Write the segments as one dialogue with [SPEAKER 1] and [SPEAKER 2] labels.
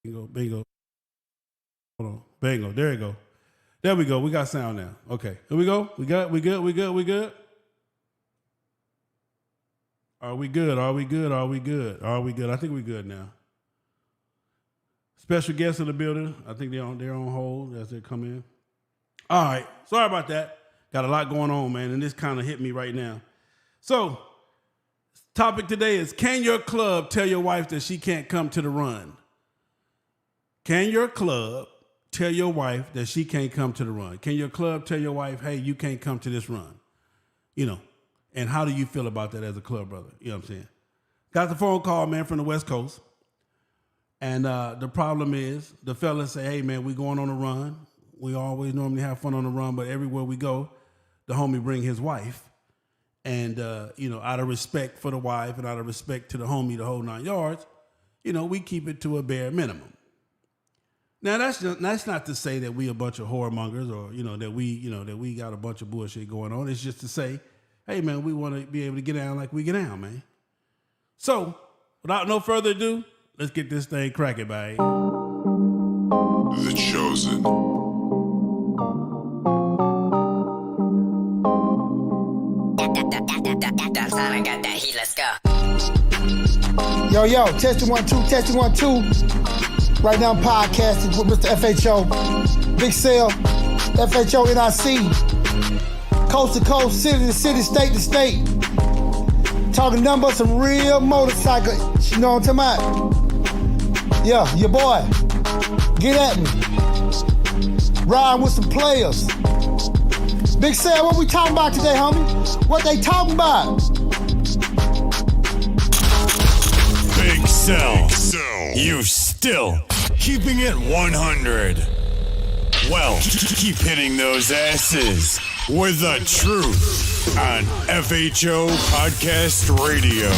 [SPEAKER 1] Bingo, bingo. Hold on. Bingo. There you go. There we go. We got sound now. Okay. Here we go. We good. We good. We good. We good. Are we good? Are we good? Are we good? Are we good? I think we're good now. Special guests in the building. I think they're on hold as they come in. All right. Sorry about that. Got a lot going on, man, and this kind of hit me right now. So, topic today is, can your club tell your wife that she can't come to the run? Can your club tell your wife that she can't come to the run? Can your club tell your wife, hey, you can't come to this run? You know, and how do you feel about that as a club brother? You know what I'm saying? Got the phone call, man, from the West Coast. And the problem is the fellas say, hey, man, we going on a run. We always normally have fun on the run, but everywhere we go, the homie bring his wife. And, you know, out of respect for the wife and out of respect to the homie, the whole 9 yards, you know, we keep it to a bare minimum. Now, that's not to say that we a bunch of whoremongers or, that we got a bunch of bullshit going on. It's just to say, hey, man, we want to be able to get down like we get down, man. So, without no further ado, let's get this thing cracking, babe.
[SPEAKER 2] The Chosen.
[SPEAKER 3] That time I got that heat, let's go.
[SPEAKER 4] Yo, testing 1 2, testing 1 2. Right now I'm podcasting with Mr. FHO, Big Sale, FHO NIC, coast to coast, city to city, state to state. Talking nothing but some real motorcycle, you know what I'm talking about? Yeah, your boy, get at me. Riding with some players. Big Sale, what we talking about today, homie? What they talking about?
[SPEAKER 2] Big Sell. You still keeping it 100. Well, keep hitting those asses with the truth on FHO Podcast Radio.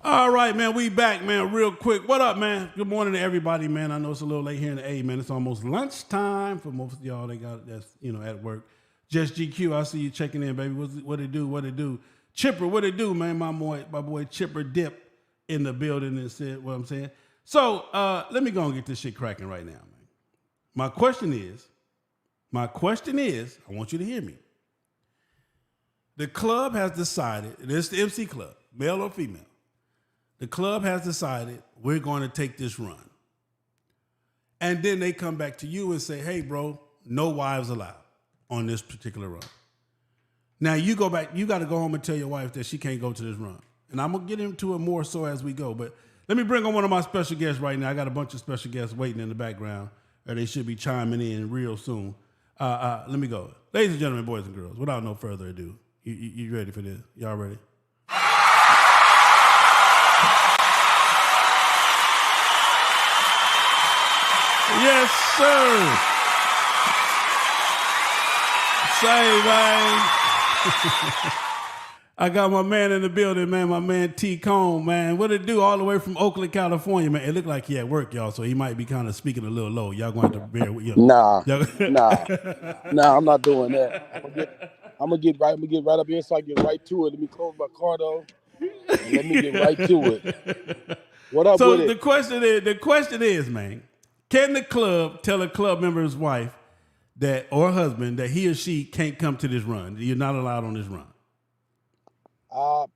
[SPEAKER 1] All right, man, we back, man, real quick. What up, man? Good morning to everybody, man. I know it's a little late here in the A, man. It's almost lunchtime for most of y'all that's at work. Just GQ, I see you checking in, baby. What it do? What it do? Chipper, what it do, man? My boy Chipper Dip in the building and said what I'm saying. So let me go and get this shit cracking right now, man. My question is, I want you to hear me. The club has decided, this is the MC Club, male or female. The club has decided we're going to take this run. And then they come back to you and say, hey, bro, no wives allowed on this particular run. Now you go back, you got to go home and tell your wife that she can't go to this run. And I'm going to get into it more so as we go. But let me bring on one of my special guests right now. I got a bunch of special guests waiting in the background, or they should be chiming in real soon. Let me go. Ladies and gentlemen, boys and girls, without no further ado, you ready for this? Y'all ready? Yes, sir. Say, man. I got my man in the building, man, my man T. Cone, man. What it do all the way from Oakland, California, man? It looked like he at work, y'all, so he might be kind of speaking a little low. Y'all going to have to bear with you.
[SPEAKER 5] Nah, I'm not doing that. I'm gonna get right up here so I get right to it. Let me close my car though, and let me get right to it. What up
[SPEAKER 1] So
[SPEAKER 5] with
[SPEAKER 1] the
[SPEAKER 5] it?
[SPEAKER 1] question is, man, can the club tell a club member's wife that or husband that he or she can't come to this run? You're not allowed on this run.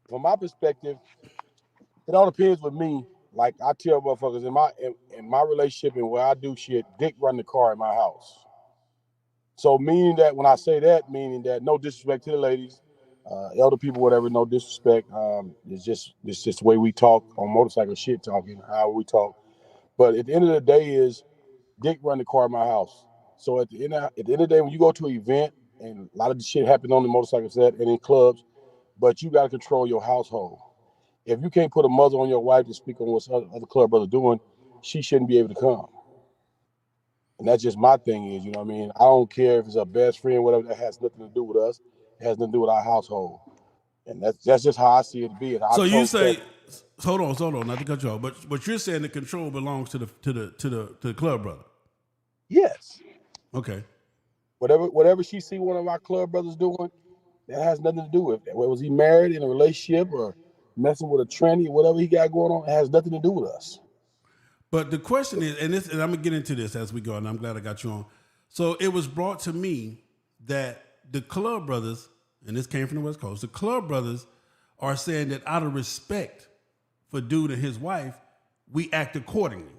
[SPEAKER 5] From my perspective, it all depends with me. Like I tell motherfuckers in my relationship and where I do shit, Dick run the car in my house. So meaning that when I say that, meaning that no disrespect to the ladies, elder people, whatever, no disrespect. It's just the way we talk on motorcycle shit talking, how we talk. But at the end of the day is Dick run the car in my house. So at the end of the day, when you go to an event and a lot of the shit happens on the motorcycle set and in clubs, but you gotta control your household. If you can't put a muzzle on your wife to speak on what other club brothers doing, she shouldn't be able to come. And that's just my thing is, you know what I mean? I don't care if it's a best friend, whatever, that has nothing to do with us. It has nothing to do with our household. And that's just how I see it to be.
[SPEAKER 1] So you say, hold on, not to cut you off, but you're saying the control belongs to the club brother.
[SPEAKER 5] Yes.
[SPEAKER 1] Okay.
[SPEAKER 5] Whatever she see one of our club brothers doing, that has nothing to do with it. Was he married in a relationship or messing with a tranny, whatever he got going on, it has nothing to do with us.
[SPEAKER 1] But the question is, and I'm gonna get into this as we go, and I'm glad I got you on. So it was brought to me that the club brothers, and this came from the West Coast, the club brothers are saying that out of respect for dude and his wife, we act accordingly.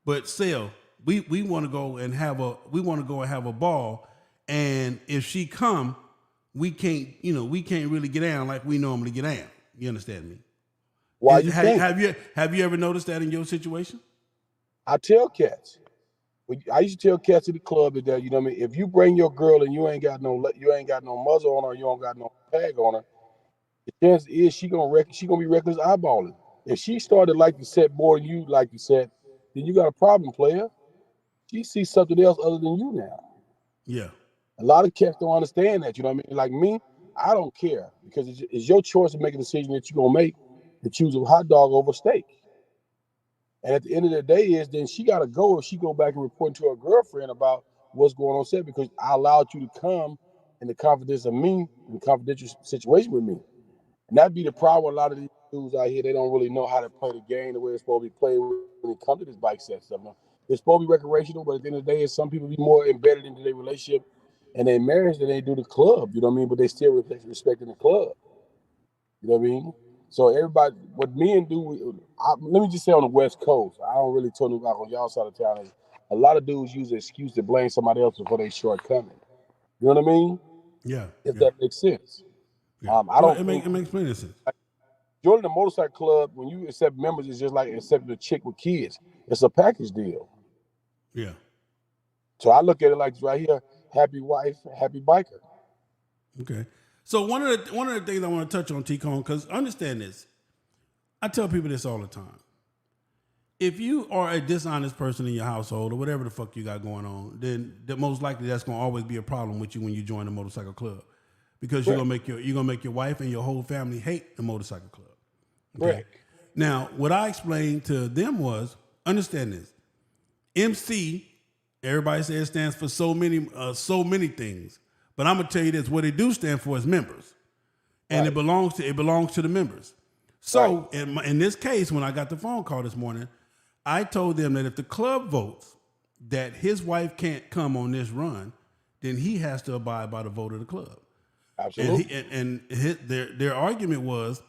[SPEAKER 1] But still, we want to go and have a ball, and if she come, we can't really get down like we normally get down. You understand me?
[SPEAKER 5] Why
[SPEAKER 1] have you ever noticed that in your situation?
[SPEAKER 5] I tell cats. I used to tell cats at the club that, you know what I mean, if you bring your girl and you ain't got no muzzle on her, you don't got no tag on her, the chance is she gonna be reckless eyeballing. If she started like the set more than you like the set, then you got a problem, player. She sees something else other than you now.
[SPEAKER 1] Yeah.
[SPEAKER 5] A lot of cats don't understand that, you know what I mean? Like me, I don't care because it's your choice to make a decision that you're gonna make to choose a hot dog over steak. And at the end of the day is then she got to go if she go back and report to her girlfriend about what's going on set because I allowed you to come in the confidence of me, in the confidential situation with me. And that'd be the problem with a lot of these dudes out here. They don't really know how to play the game the way it's supposed to be played when it comes to this bike set stuff. It's supposed to be recreational, but at the end of the day, some people be more embedded into their relationship and their marriage than they do the club. You know what I mean? But they still respecting the club. You know what I mean? So everybody, what men do, let me just say on the West Coast, I don't really tell you about on y'all side of town, is a lot of dudes use the excuse to blame somebody else for their shortcoming. You know what I mean?
[SPEAKER 1] Yeah.
[SPEAKER 5] If that makes sense.
[SPEAKER 1] Yeah.
[SPEAKER 5] I don't.
[SPEAKER 1] It makes plenty of sense.
[SPEAKER 5] Joining the motorcycle club, when you accept members, it's just like accepting a chick with kids. It's a package deal.
[SPEAKER 1] Yeah.
[SPEAKER 5] So I look at it like this right here: happy wife, happy biker.
[SPEAKER 1] Okay. So one of the things I want to touch on, T-Cone, because understand this. I tell people this all the time. If you are a dishonest person in your household or whatever the fuck you got going on, then most likely that's going to always be a problem with you when you join the motorcycle club, because you're gonna make your wife and your whole family hate the motorcycle club. Okay.
[SPEAKER 5] Right.
[SPEAKER 1] Now, what I explained to them was, understand this. MC, everybody says stands for so many things. But I'm gonna tell you this: what it do stand for is members, and it belongs to the members. So in this case, when I got the phone call this morning, I told them that if the club votes that his wife can't come on this run, then he has to abide by the vote of the club.
[SPEAKER 5] Absolutely.
[SPEAKER 1] And their argument was,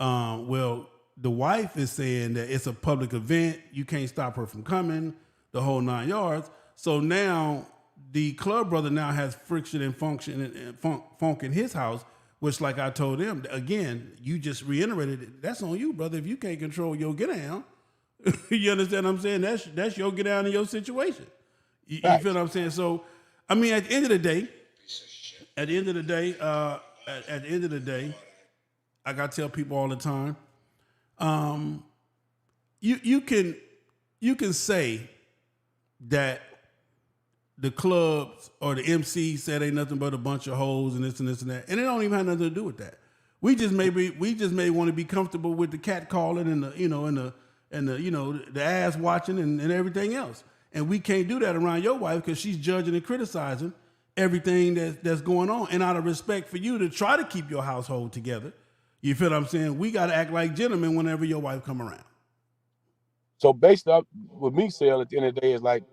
[SPEAKER 1] well, the wife is saying that it's a public event, you can't stop her from coming, the whole 9 yards. So now the club brother now has friction and function and funk in his house, which, like I told them, again, you just reiterated it. That's on you, brother. If you can't control your get down, you understand what I'm saying? That's your get down in your situation. You feel what I'm saying? So, I mean, at the end of the day, I gotta tell people all the time, you can say that the clubs or the MC said ain't nothing but a bunch of hoes and this and this and that, and it don't even have nothing to do with that. We just may want to be comfortable with the cat calling and the ass watching and everything else, and we can't do that around your wife because she's judging and criticizing, everything that's going on. And out of respect for you to try to keep your household together, you feel what I'm saying? We got to act like gentlemen whenever your wife come around.
[SPEAKER 5] So based up with me, Sale, at the end of the day is like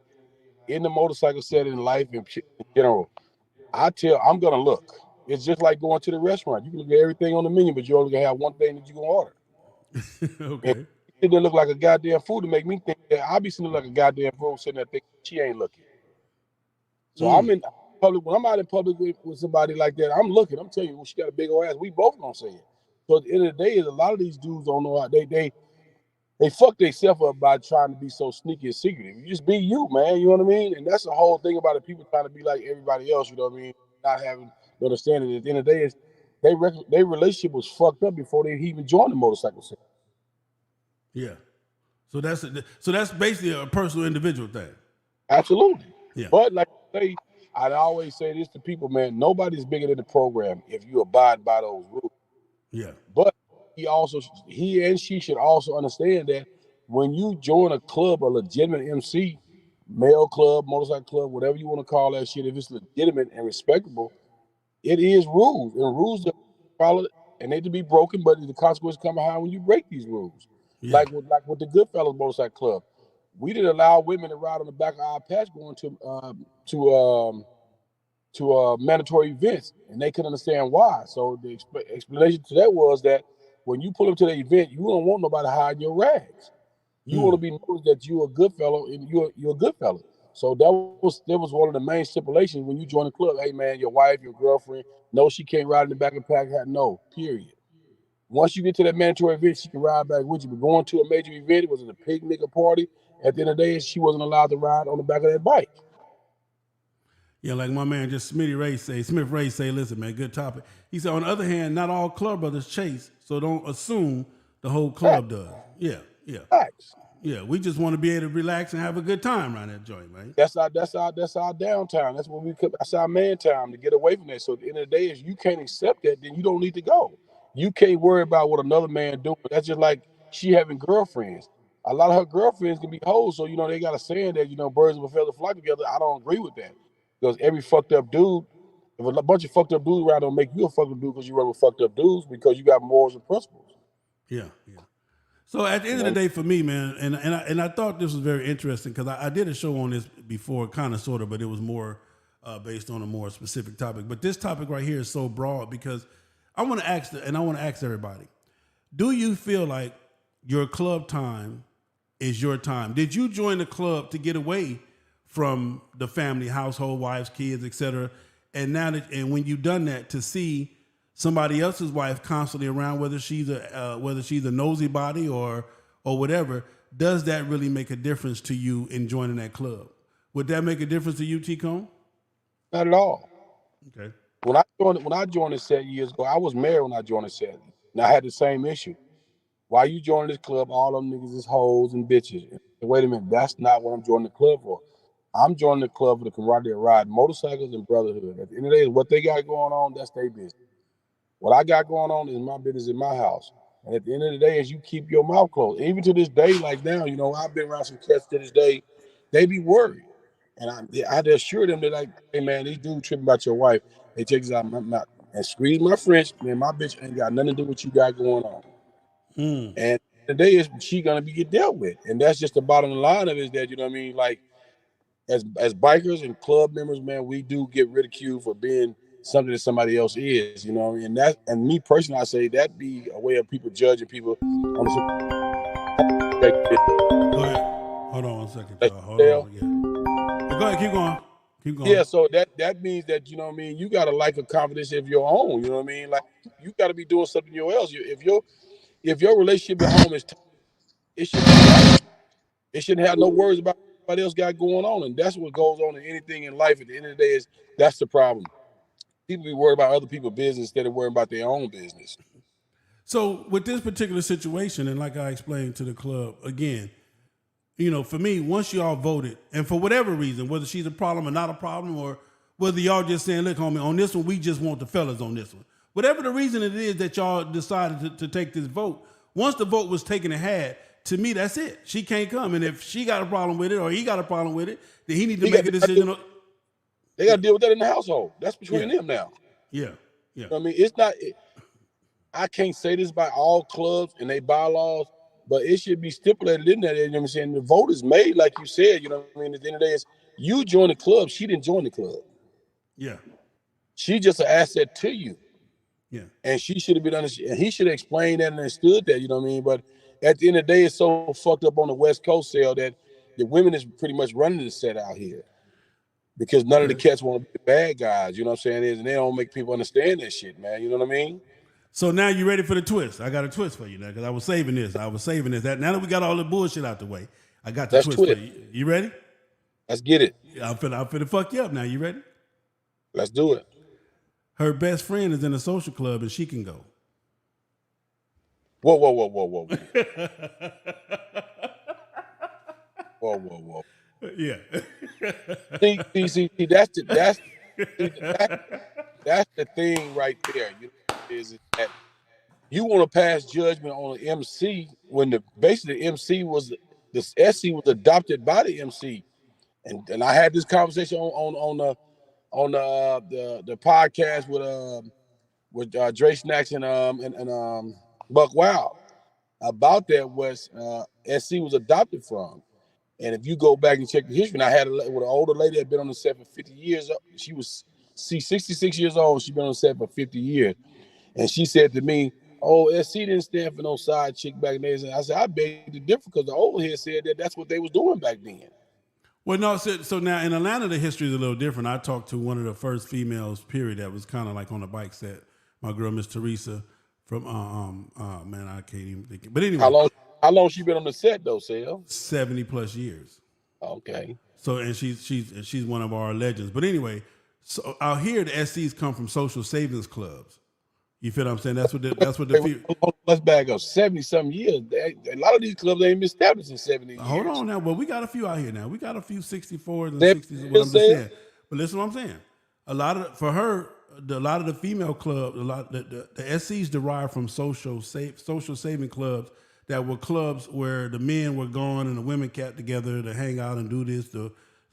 [SPEAKER 5] in the motorcycle setting in life in general, I'm gonna look. It's just like going to the restaurant. You can look at everything on the menu, but you only gonna have one thing that you're gonna order.
[SPEAKER 1] Okay.
[SPEAKER 5] And it didn't look like a goddamn food to make me think that I'll be sitting like a goddamn fool sitting there thinking she ain't looking. So I'm in public when I'm out in public with somebody like that, I'm looking. I'm telling you, she got a big old ass. We both gonna say it. So at the end of the day, is a lot of these dudes don't know how they fuck themselves up by trying to be so sneaky and secretive. You just be you, man. You know what I mean? And that's the whole thing about it. People trying to be like everybody else. You know what I mean? Not having the understanding. At the end of the day, is their relationship was fucked up before they even joined the motorcycle scene.
[SPEAKER 1] Yeah. So that's basically a personal individual thing.
[SPEAKER 5] Absolutely.
[SPEAKER 1] Yeah.
[SPEAKER 5] But like I say, I'd always say this to people, man. Nobody's bigger than the program if you abide by those rules.
[SPEAKER 1] Yeah.
[SPEAKER 5] But he and she should also understand that when you join a club, a legitimate MC, male club, motorcycle club, whatever you want to call that shit, if it's legitimate and respectable, it is rules. And rules that follow and they to be broken, but the consequences come behind when you break these rules.
[SPEAKER 1] Yeah.
[SPEAKER 5] Like with the Goodfellas Motorcycle Club. We didn't allow women to ride on the back of our patch going to mandatory events, and they couldn't understand why. So the explanation to that was that when you pull up to the event, you don't want nobody hiding your rags. You want to be noticed that you're a good fellow and you're a good fellow. So that was one of the main stipulations when you join the club. Hey man, your wife, your girlfriend, no, she can't ride in the back of the pack. No, period. Once you get to that mandatory event, she can ride back with you. But going to a major event, it was a picnic, a party. At the end of the day, she wasn't allowed to ride on the back of that bike.
[SPEAKER 1] Yeah, like my man Smith Ray say, listen, man, good topic. He said, on the other hand, not all club brothers chase, so don't assume the whole club does. Yeah.
[SPEAKER 5] Facts.
[SPEAKER 1] Yeah, we just want to be able to relax and have a good time around that joint, man.
[SPEAKER 5] That's our downtime. That's what that's our man time to get away from that. So at the end of the day, if you can't accept that, then you don't need to go. You can't worry about what another man doing. That's just like she having girlfriends. A lot of her girlfriends can be hoes, so they got a saying that birds of a feather flock together. I don't agree with that because every fucked up dude, if a bunch of fucked up dudes around, don't make you a fucked up dude because you run with fucked up dudes because you got morals and principles.
[SPEAKER 1] Yeah. So at the end of the day, for me, man, and I thought this was very interesting because I did a show on this before, kind of, sort of, but it was more based on a more specific topic. But this topic right here is so broad because I want to ask everybody: do you feel like your club time is your time? Did you join the club to get away from the family, household, wives, kids, etc.? And when you've done that, to see somebody else's wife constantly around, whether she's a nosy body or whatever, does that really make a difference to you in joining that club? Would that make a difference to you, T-Cone?
[SPEAKER 5] Not at all.
[SPEAKER 1] Okay.
[SPEAKER 5] When I joined the set years ago, I was married when I joined the set. And I had the same issue. Why you joining this club? All them niggas is hoes and bitches. And wait a minute, that's not what I'm joining the club for. I'm joining the club for the camaraderie of ride motorcycles and brotherhood. At the end of the day, what they got going on, that's their business. What I got going on is my business in my house. And at the end of the day, is you keep your mouth closed. Even to this day, like now, I've been around some cats to this day, they be worried. And I had to assure them that, like, hey, man, these dudes tripping about your wife. They check this out. And squeeze my French, man, my bitch ain't got nothing to do with what you got going on. And today is she going to be get dealt with. And that's just the bottom line of it is that, like, as bikers and club members, man, we do get ridiculed for being something that somebody else is, and me personally, I say that be a way of people judging people on the.
[SPEAKER 1] Go ahead. Hold on one second, y'all. Hold on. Yeah. Go ahead. Keep going.
[SPEAKER 5] Yeah. So that means that you got to like a confidence of your own. You know what I mean? Like you got to be doing something else. If your relationship at home is, it should be right. It shouldn't have no worries about what anybody else got going on, and that's what goes on in anything in life. At the end of the day, that's the problem. People be worried about other people's business instead of worrying about their own business.
[SPEAKER 1] So with this particular situation, and like I explained to the club, again, for me, once y'all voted, and for whatever reason, whether she's a problem or not a problem, or whether y'all just saying, look, homie, on this one, we just want the fellas on this one. Whatever the reason it is that y'all decided to take this vote, once the vote was taken and had, to me, that's it. She can't come. And if she got a problem with it or he got a problem with it, then he need to make a decision.
[SPEAKER 5] They got to deal with that in the household. That's between
[SPEAKER 1] Yeah.
[SPEAKER 5] them now.
[SPEAKER 1] Yeah.
[SPEAKER 5] You know what I mean, it's not. I can't say this by all clubs and they bylaws, but it should be stipulated in there. You know what I'm saying? The vote is made, like you said. You know what I mean? At the end of the day, is you join the club. She didn't join the club.
[SPEAKER 1] Yeah.
[SPEAKER 5] She just an asset to you.
[SPEAKER 1] Yeah.
[SPEAKER 5] And she should have been and he should have explained that and understood that, you know what I mean? But at the end of the day, it's so fucked up on the West Coast sale that the women is pretty much running the set out here. Because none of the cats want to be the bad guys, you know what I'm saying? And they don't make people understand that shit, man. You know what I mean?
[SPEAKER 1] So now you ready for the twist? I got a twist for you now because I was saving this. That now that we got all the bullshit out the way, I got the twist for you. You ready?
[SPEAKER 5] Let's get it.
[SPEAKER 1] I'm finna fuck you up now. You ready?
[SPEAKER 5] Let's do it.
[SPEAKER 1] Her best friend is in a social club and she can go.
[SPEAKER 5] Whoa. Whoa.
[SPEAKER 1] Yeah.
[SPEAKER 5] See, that's the thing right there. You know, is that you want to pass judgment on the MC when basically the MC was the SC was adopted by the MC, and I had this conversation on the podcast with Dre Snacks and Buck Wild about that was SC was adopted from. And if you go back and check the history, and I had with an older lady that had been on the set for 50 years. She was 66 years old. She'd been on the set for 50 years. And she said to me, "Oh, SC didn't stand for no side chick back then." I said, "I beg to differ because the old head said that that's what they was doing back then."
[SPEAKER 1] Well, no, so now in Atlanta, the history is a little different. I talked to one of the first females, period, that was kind of like on the bike set. My girl, Miss Teresa, from, man, I can't even think. But anyway.
[SPEAKER 5] How long she been on the set though, Sal?
[SPEAKER 1] 70 plus years.
[SPEAKER 5] Okay.
[SPEAKER 1] So and she's one of our legends. But anyway, so out here the SCs come from social savings clubs. You feel what I'm saying? That's what
[SPEAKER 5] let's back up. 70-something years. A lot of these clubs ain't been established in 70 years.
[SPEAKER 1] Hold on now. Well, we got a few out here now. We got a few 64s and 60s. What I'm just saying. But listen to what I'm saying. A lot of the female clubs, the SCs derive from social saving clubs that were clubs where the men were going and the women got together to hang out and do this,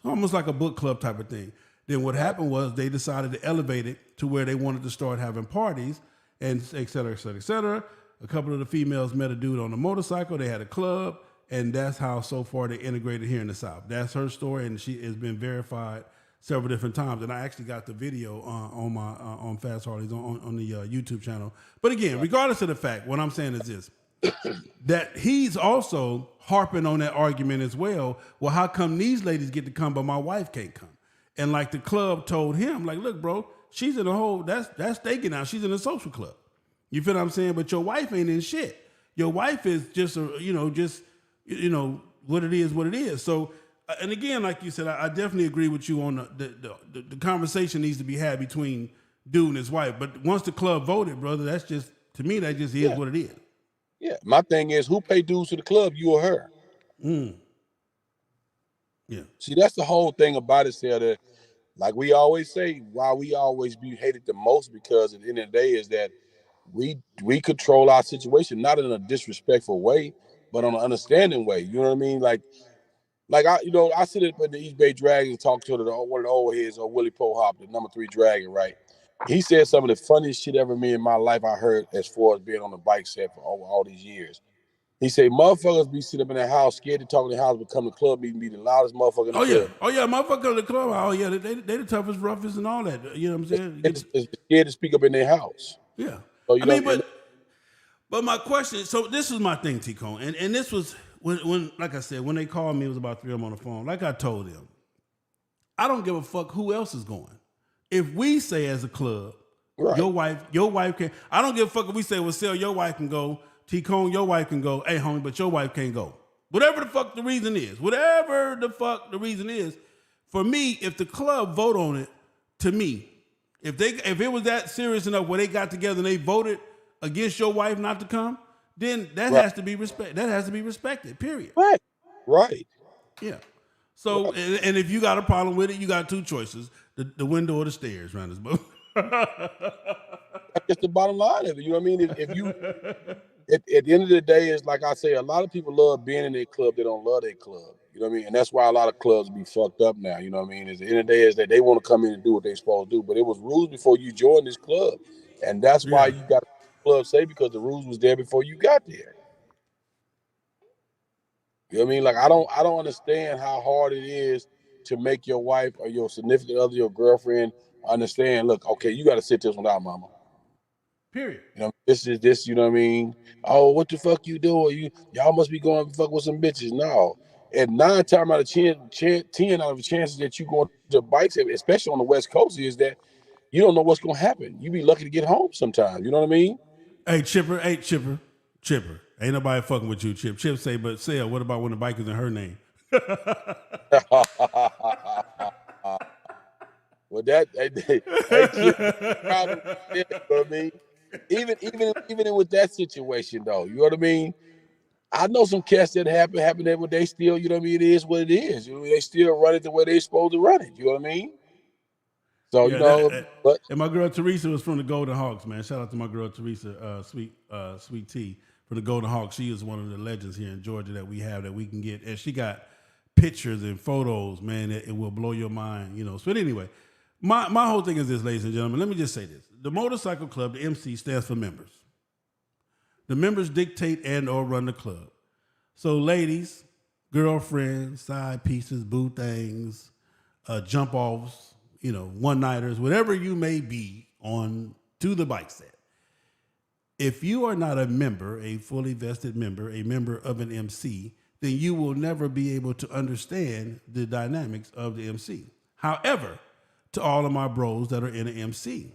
[SPEAKER 1] almost like a book club type of thing. Then what happened was they decided to elevate it to where they wanted to start having parties and et cetera, et cetera, et cetera. A couple of the females met a dude on a motorcycle. They had a club, and that's how so far they integrated here in the South. That's her story, and she has been verified several different times. And I actually got the video on Fast Harleys on the YouTube channel. But again, regardless of the fact, what I'm saying is this. That he's also harping on that argument as well. Well, how come these ladies get to come, but my wife can't come? And like the club told him, like, look, bro, she's in a whole, that's taken now. She's in a social club. You feel what I'm saying? But your wife ain't in shit. Your wife is just, what it is. So, and again, like you said, I definitely agree with you on the conversation needs to be had between dude and his wife. But once the club voted, brother, that's just, to me, that just is what it is.
[SPEAKER 5] Yeah, my thing is, who pay dues to the club, you or her?
[SPEAKER 1] Yeah.
[SPEAKER 5] See, that's the whole thing about it, Sarah, that, like we always say, why we always be hated the most, because at the end of the day is that we control our situation, not in a disrespectful way, but on an understanding way. You know what I mean? Like I sit up at the East Bay Dragon and talk to one of the old heads, or Willie Poe Hop, the number 3 Dragon, right? He said some of the funniest shit ever me in my life I heard as far as being on the bike set for all these years. He said, motherfuckers be sitting up in the house, scared to talk in the house, but come to the club meeting, be the loudest motherfucker in the club.
[SPEAKER 1] Oh, yeah, motherfucker in the club. Oh, yeah, they the toughest, roughest, and all that. You know what I'm saying?
[SPEAKER 5] It's scared to speak up in their house.
[SPEAKER 1] Yeah.
[SPEAKER 5] So,
[SPEAKER 1] but my question, so this was my thing, T-Cone, and this was, when like I said, when they called me, it was about 3 of them on the phone. Like I told them, I don't give a fuck who else is going. If we say as a club, right, your wife can, I don't give a fuck if we say, well, Sell, your wife can go, T-Cone, your wife can go, hey, homie, but your wife can't go. Whatever the fuck the reason is, for me, if the club vote on it, to me, if it was that serious enough where they got together and they voted against your wife not to come, then that has to be respected, period.
[SPEAKER 5] Right.
[SPEAKER 1] Yeah. So, and if you got a problem with it, you got 2 choices: the window or the stairs, around this boat.
[SPEAKER 5] That's just the bottom line of it. You know what I mean? If you, at the end of the day, is like I say, a lot of people love being in their club. They don't love their club. You know what I mean? And that's why a lot of clubs be fucked up now. You know what I mean? At the end of the day is that they want to come in and do what they're supposed to do. But it was rules before you joined this club. And that's why you got the club say, because the rules was there before you got there. You know what I mean? Like I don't understand how hard it is to make your wife or your significant other, your girlfriend, understand. Look, okay, you got to sit this one out, mama.
[SPEAKER 1] Period.
[SPEAKER 5] You know, this is this. You know what I mean? Oh, what the fuck you doing? Y'all must be going to fuck with some bitches. No, at 9 times out of 10 out of the chances that you go to bikes, especially on the West Coast, is that you don't know what's gonna happen. You be lucky to get home sometimes. You know what I mean?
[SPEAKER 1] Hey, Chipper. Ain't nobody fucking with you, Chip. Chip say, but Sale, what about when the bike is in her name?
[SPEAKER 5] Well, that hey, Chip, problem. You know what I mean? Even with that situation though, you know what I mean? I know some cats that happen that, but they still, you know what I mean? It is what it is. You know, they still run it the way they supposed to run it. You know what I mean? So but
[SPEAKER 1] and my girl Teresa was from the Golden Hawks, man. Shout out to my girl Teresa, Sweet Tea from the Golden Hawks. She is one of the legends here in Georgia that we have that we can get, and she got pictures and photos, man. It will blow your mind, you know. So anyway, my whole thing is this, ladies and gentlemen. Let me just say this: the motorcycle club, the MC, stands for members. The members dictate and or run the club. So ladies, girlfriends, side pieces, boo things, jump offs, you know, one-nighters, whatever you may be on to the bike set. If you are not a member, a fully vested member, a member of an MC, then you will never be able to understand the dynamics of the MC. However, to all of my bros that are in an MC,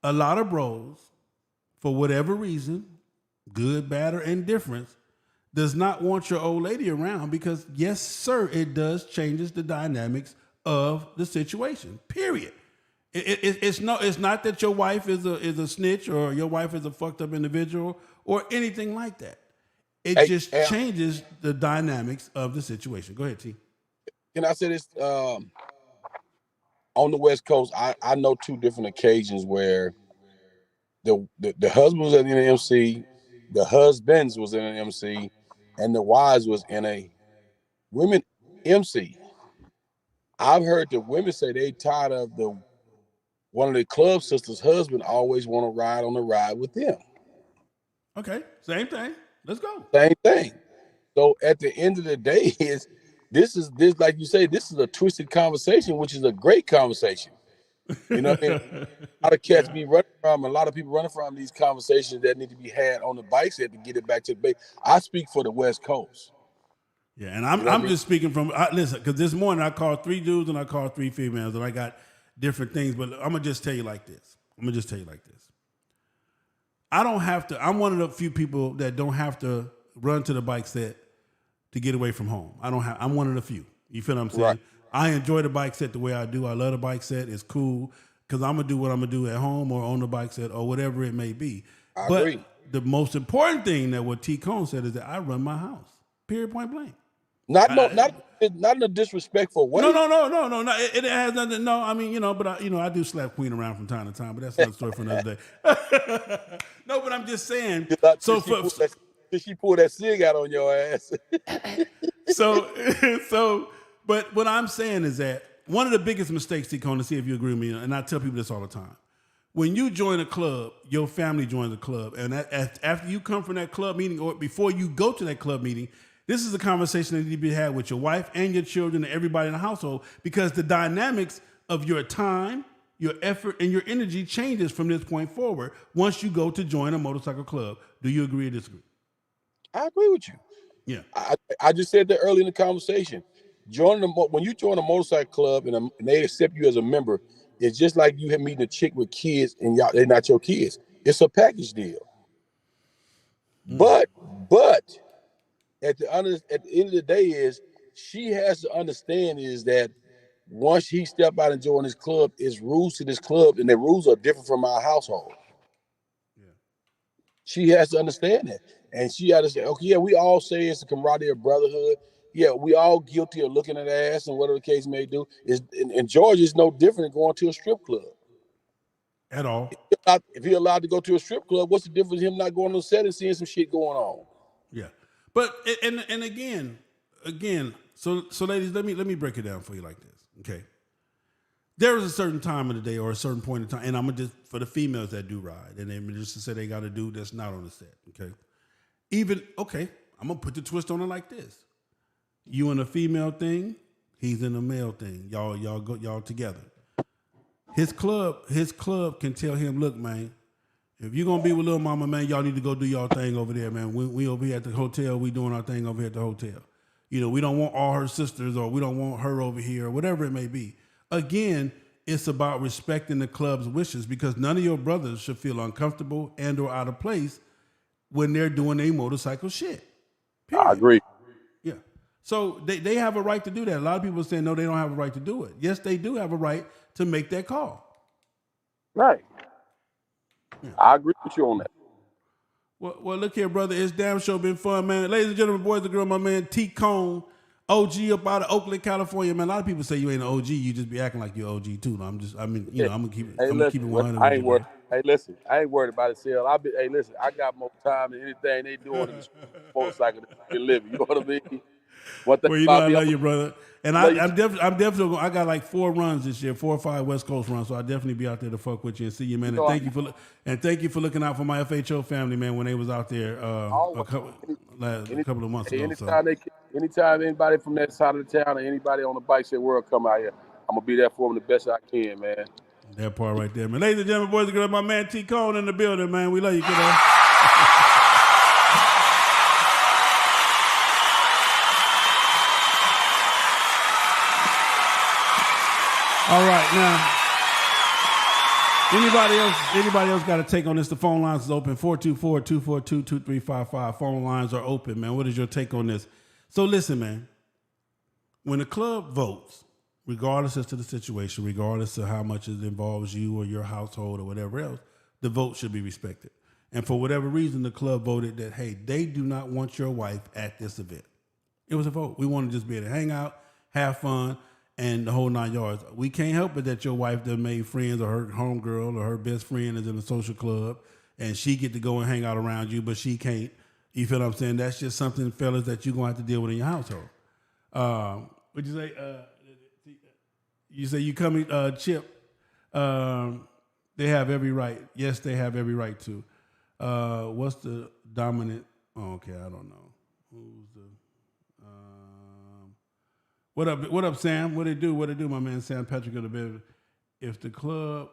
[SPEAKER 1] a lot of bros, for whatever reason, good, bad, or indifference, does not want your old lady around because, yes, sir, it does changes the dynamics of the situation. Period. It's not that your wife is a snitch or your wife is a fucked up individual or anything like that. It just changes the dynamics of the situation. Go ahead, T.
[SPEAKER 5] Can I say this? On the West Coast, I know 2 different occasions where the husband was in an MC, the husbands was in an MC, and the wives was in a women MC. I've heard the women say they tired of one of the club sisters' husband always want to ride on the ride with them.
[SPEAKER 1] Okay, same thing. Let's go.
[SPEAKER 5] Same thing. So at the end of the day, this like you say, this is a twisted conversation, which is a great conversation. You know what I mean? A lot of cats be running from, a lot of people running from these conversations that need to be had on the bike set to get it back to the base. I speak for the West Coast.
[SPEAKER 1] Yeah, and I'm just speaking from, listen, because this morning I called 3 dudes and I called 3 females, and I got different things, but I'm going to just tell you like this. I don't have to, I'm one of the few people that don't have to run to the bike set to get away from home. I'm one of the few. You feel what I'm saying? Right. I enjoy the bike set the way I do. I love the bike set. It's cool because I'm going to do what I'm going to do at home or on the bike set or whatever it may be.
[SPEAKER 5] I agree.
[SPEAKER 1] The most important thing that what T. Cone said is that I run my house. Period, point blank.
[SPEAKER 5] Not in a disrespectful way.
[SPEAKER 1] No. It has nothing. No, I mean, you know, but I do slap Queen around from time to time, but that's another story for another day. No, but I'm just saying.
[SPEAKER 5] Did she pull that cig out on your ass?
[SPEAKER 1] But what I'm saying is that one of the biggest mistakes, T. Cone, to see if you agree with me, and I tell people this all the time. When you join a club, your family joins a club, and after you come from that club meeting or before you go to that club meeting, this is a conversation that needs to be had with your wife and your children and everybody in the household because the dynamics of your time, your effort, and your energy changes from this point forward once you go to join a motorcycle club. Do you agree or disagree?
[SPEAKER 5] I agree with you.
[SPEAKER 1] Yeah.
[SPEAKER 5] I just said that early in the conversation. When you join a motorcycle club and they accept you as a member, it's just like you meeting a chick with kids and they're not your kids. It's a package deal. But at the end of the day is she has to understand is that once he step out and join this club, it's rules to this club, and the rules are different from our household. Yeah. She has to understand that. And she has to say, okay, yeah, we all say it's a camaraderie of brotherhood. Yeah, we all guilty of looking at ass and whatever the case may do. And Georgia is no different than going to a strip club.
[SPEAKER 1] At all.
[SPEAKER 5] If he's allowed to go to a strip club, what's the difference him not going on the set and seeing some shit going on?
[SPEAKER 1] Yeah. But, and again, again, so ladies, let me break it down for you like this. Okay. There is a certain time of the day or a certain point in time, and I'm gonna just for the females that do ride, and then just to say they got a dude that's not on the set. Okay. I'm gonna put the twist on it like this. You in a female thing, he's in a male thing. Y'all together. His club can tell him, look, man, if you're gonna be with little mama, man, y'all need to go do y'all thing over there, man. We over here at the hotel, we doing our thing over here at the hotel. You know, we don't want all her sisters or we don't want her over here or whatever it may be. Again, it's about respecting the club's wishes because none of your brothers should feel uncomfortable and or out of place when they're doing a motorcycle shit. Period.
[SPEAKER 5] I agree.
[SPEAKER 1] Yeah. So they have a right to do that. A lot of people are saying, no, they don't have a right to do it. Yes, they do have a right to make that call.
[SPEAKER 5] Right. Yeah. I agree with you on that.
[SPEAKER 1] Well, look here, brother. It's damn sure been fun, man. Ladies and gentlemen, boys and girls, my man T. Cone, OG up out of Oakland, California, man. A lot of people say you ain't an OG. You just be acting like you're OG too. I'm gonna keep it 100.
[SPEAKER 5] I ain't worried. Hey, listen, I ain't worried about it, Sale. I got more time than anything they doing in the motorcycle that living. You know what I mean?
[SPEAKER 1] Well, you know I love you, brother. And I'm definitely I got like 4 runs this year, 4 or 5 West Coast runs. So I definitely be out there to fuck with you and see you, man. And thank you for looking out for my FHO family, man, when they was out there a couple of months ago.
[SPEAKER 5] Anytime anybody from that side of the town or anybody on the bike said world come out here, I'm gonna be there for them the best I can, man.
[SPEAKER 1] That part right there, man. Ladies and gentlemen, boys and girls, my man T. Cone in the building, man. We love you, kiddo. All right, now, anybody else got a take on this? The phone lines is open, 424-242-2355. Phone lines are open, man. What is your take on this? So listen, man, when the club votes, regardless as to the situation, regardless of how much it involves you or your household or whatever else, the vote should be respected. And for whatever reason, the club voted that, hey, they do not want your wife at this event. It was a vote. We want to just be able to hang out, have fun, and the whole 9 yards. We can't help it that your wife done made friends or her homegirl or her best friend is in a social club and she get to go and hang out around you, but she can't. You feel what I'm saying? That's just something, fellas, that you're going to have to deal with in your household. What'd you say? You say you coming, Chip. They have every right. Yes, they have every right to. What's the dominant? Oh, okay, I don't know. Who's the... What up, Sam? What it do, my man Sam Patrick of the bed. If the club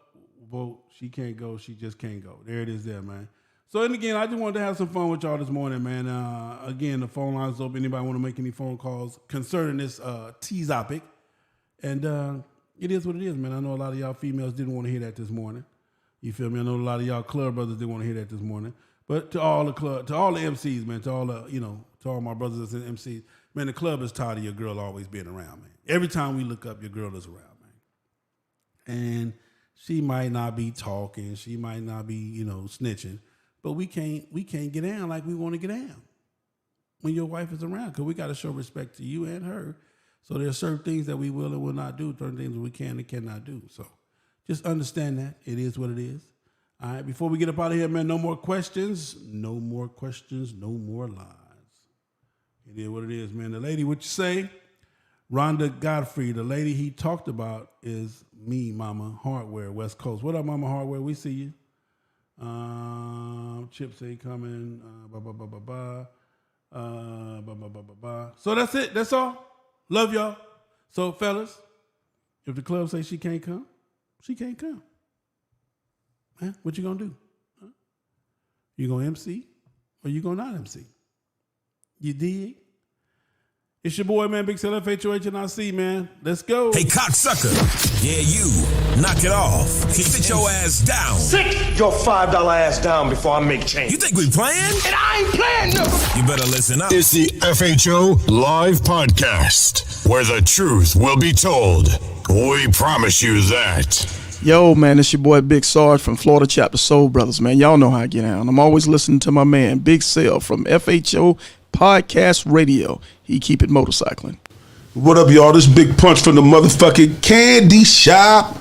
[SPEAKER 1] vote, she can't go, she just can't go. There it is there, man. So, and again, I just wanted to have some fun with y'all this morning, man. Again, the phone lines open. Anybody want to make any phone calls concerning this T-topic? And it is what it is, man. I know a lot of y'all females didn't want to hear that this morning. You feel me? I know a lot of y'all club brothers didn't want to hear that this morning. But to all the MCs, man, to all my brothers that's in MCs, man, the club is tired of your girl always being around, man. Every time we look up, your girl is around, man. And she might not be talking, she might not be, snitching, but we can't get down like we want to get down when your wife is around, because we got to show respect to you and her. So there's certain things that we will and will not do, certain things that we can and cannot do. So just understand that. It is what it is. All right, before we get up out of here, man, no more questions, no more lies. It is what it is, man. The lady, what you say? Rhonda Godfrey, the lady he talked about is me, Mama Hardware, West Coast. What up, Mama Hardware? We see you. Chip say coming. So that's it. That's all. Love y'all. So, fellas, if the club say she can't come, she can't come. Man, what you gonna do? Huh? You gonna MC or you gonna not MC? You dig? It's your boy, man, Big Cell, FHOH, and I see, man. Let's go.
[SPEAKER 6] Hey, cocksucker. Yeah, you. Knock it off. Sit your ass down.
[SPEAKER 7] Sit your $5 ass down before I make change.
[SPEAKER 6] You think we playing?
[SPEAKER 7] And I ain't playing, no.
[SPEAKER 6] You better listen up.
[SPEAKER 2] It's the FHO Live Podcast, where the truth will be told. We promise you that.
[SPEAKER 8] Yo, man, it's your boy Big Sarge from Florida Chapter Soul Brothers, man. Y'all know how I get down. I'm always listening to my man, Big Cell from FHO Podcast Radio. He keep it motorcycling.
[SPEAKER 9] What up, y'all? This Big Punch from the motherfucking candy shop.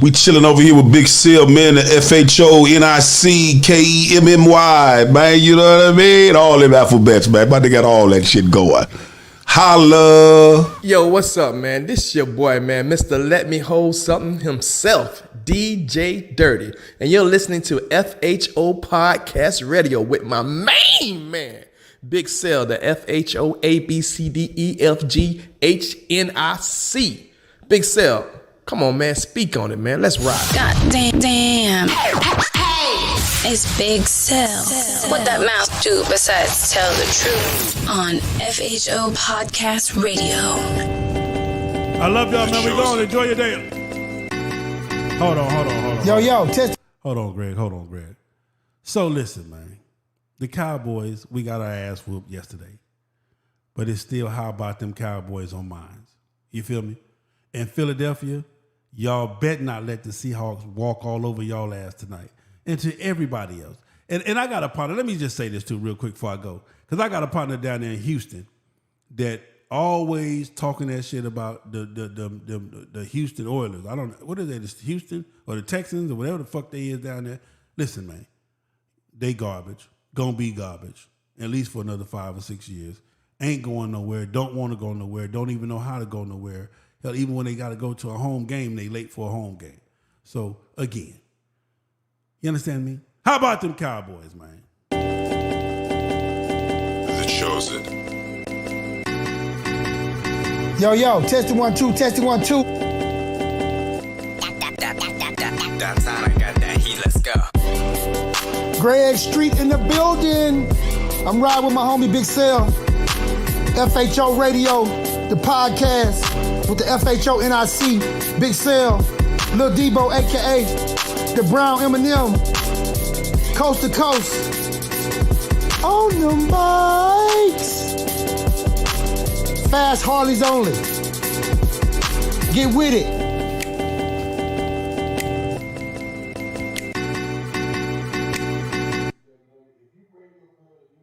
[SPEAKER 9] We chilling over here with Big Cell, man, the FHONICKEMMY, man. You know what I mean? All them alphabets, man. But they got all that shit going. Holla.
[SPEAKER 10] Yo, what's up, man? This your boy, man, Mr. Let Me Hold Something himself, DJ Dirty. And you're listening to FHO Podcast Radio with my main man, Big Cell, the FHOABCDEFGHNIC. Big Cell, come on, man, speak on it, man. Let's ride.
[SPEAKER 11] God damn. It's Big Cell. What that mouth do besides tell the truth on FHO Podcast Radio.
[SPEAKER 1] I love y'all, man. We going. Enjoy your day. Hold on.
[SPEAKER 4] Yo, test.
[SPEAKER 1] Hold on, Greg. So listen, man. The Cowboys, we got our ass whooped yesterday. But it's still how about them Cowboys on minds. You feel me? In Philadelphia, y'all bet not let the Seahawks walk all over y'all ass tonight. And to everybody else. And I got a partner. Let me just say this too real quick before I go. Because I got a partner down there in Houston that always talking that shit about the Houston Oilers. I don't know. What is they? The Houston or the Texans or whatever the fuck they is down there. Listen, man. They garbage. Gonna be garbage. At least for another 5 or 6 years. Ain't going nowhere. Don't want to go nowhere. Don't even know how to go nowhere. Hell, even when they got to go to a home game, they late for a home game. So, again. You understand me? How about them Cowboys, man?
[SPEAKER 2] The Chosen.
[SPEAKER 4] Yo, testing 1 2, testing 1 2.
[SPEAKER 3] Downtown, I got that heat, let's go.
[SPEAKER 4] Greg Street in the building. I'm riding with my homie Big Cell. FHO Radio, the podcast with the FHO NIC. Big Cell, Lil Debo, a.k.a. the Brown Eminem, coast to coast, on the mics. Fast Harleys only. Get with it.